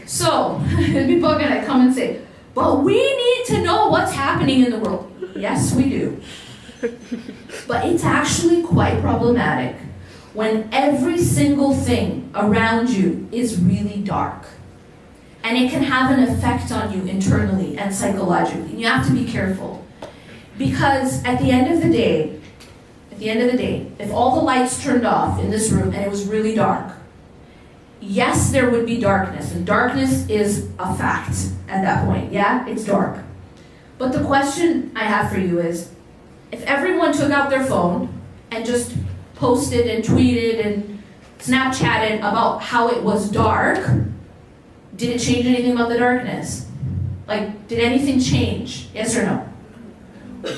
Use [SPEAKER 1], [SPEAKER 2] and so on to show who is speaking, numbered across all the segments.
[SPEAKER 1] So, people are gonna come and say, but we need to know what's happening in the world. Yes, we do. But it's actually quite problematic when every single thing around you is really dark. And it can have an effect on you internally and psychologically. And you have to be careful. Because at the end of the day, if all the lights turned off in this room and it was really dark, yes, there would be darkness. And darkness is a fact at that point. Yeah, it's dark. But the question I have for you is, if everyone took out their phone and just posted and tweeted and Snapchatted about how it was dark, did it change anything about the darkness? Like, did anything change? Yes or no?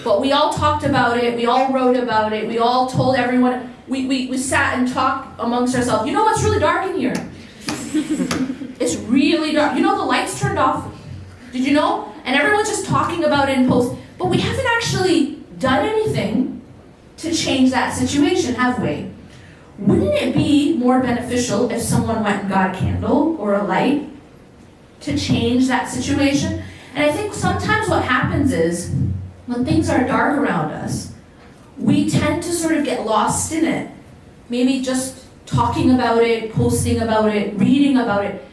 [SPEAKER 1] But we all talked about it, we all wrote about it, we all told everyone, we sat and talked amongst ourselves. You know what's really dark in here? It's really dark. You know the lights turned off? Did you know? And everyone's just talking about it in posts. But we haven't actually done anything to change that situation, have we? Wouldn't it be more beneficial if someone went and got a candle or a light to change that situation? And I think sometimes what happens is, when things are dark around us, we tend to sort of get lost in it. Maybe just talking about it, posting about it, reading about it.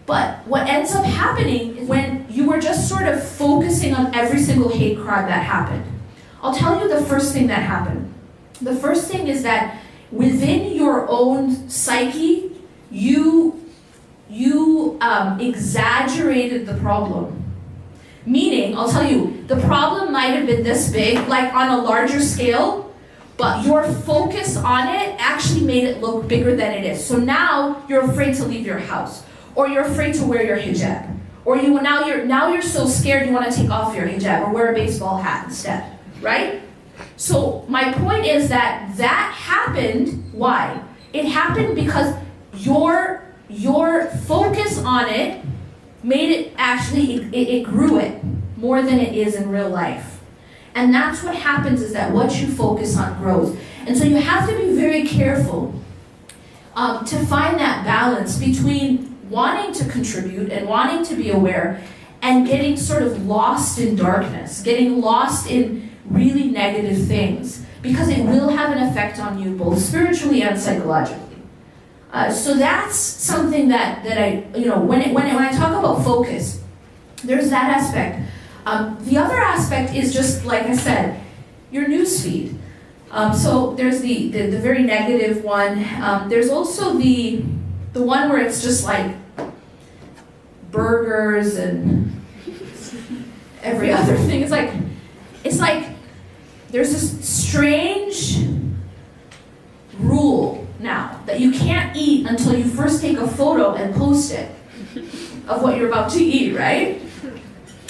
[SPEAKER 1] But what ends up happening is when you were just sort of focusing on every single hate crime that happened. I'll tell you the first thing that happened. The first thing is that within your own psyche, you exaggerated the problem. Meaning, I'll tell you, the problem might have been this big, like on a larger scale, but your focus on it actually made it look bigger than it is. So now you're afraid to leave your house, or you're afraid to wear your hijab, or now you're so scared you want to take off your hijab or wear a baseball hat instead, right? So my point is that happened. Why? It happened because your focus on it made it actually, it grew it more than it is in real life. And that's what happens, is that what you focus on grows. And so you have to be very careful to find that balance between wanting to contribute and wanting to be aware and getting sort of lost in darkness, getting lost in really negative things, because it will have an effect on you both spiritually and psychologically. So that's something that I, when I talk about focus, there's that aspect. The other aspect is just, like I said, your newsfeed. So there's the very negative one. There's also the one where it's just like burgers and every other thing. It's like there's this strange rule now that you can't eat until you first take a photo and post it of what you're about to eat, right?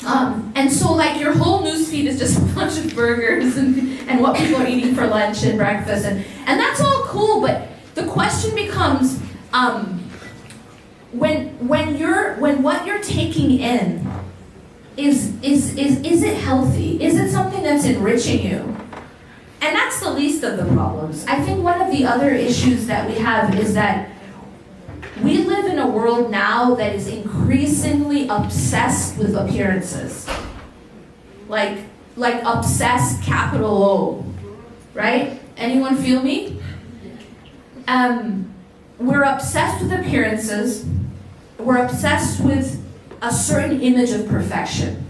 [SPEAKER 1] And so like your whole newsfeed is just a bunch of burgers and what people are eating for lunch and breakfast, and that's all cool, but the question becomes, when what you're taking in is it healthy? Is it something that's enriching you? And that's the least of the problems. I think one of the other issues that we have is that we live in a world now that is increasingly obsessed with appearances. Like obsessed, capital O, right? Anyone feel me? We're obsessed with appearances. We're obsessed with a certain image of perfection,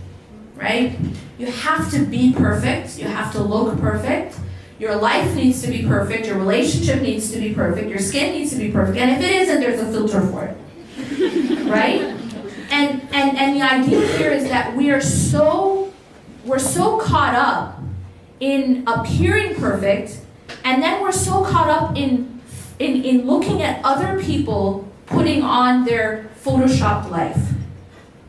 [SPEAKER 1] right? You have to be perfect. You have to look perfect. Your life needs to be perfect. Your relationship needs to be perfect. Your skin needs to be perfect. And if it isn't, there's a filter for it, right? And the idea here is that we're so caught up in appearing perfect, and then we're so caught up in looking at other people putting on their photoshopped life.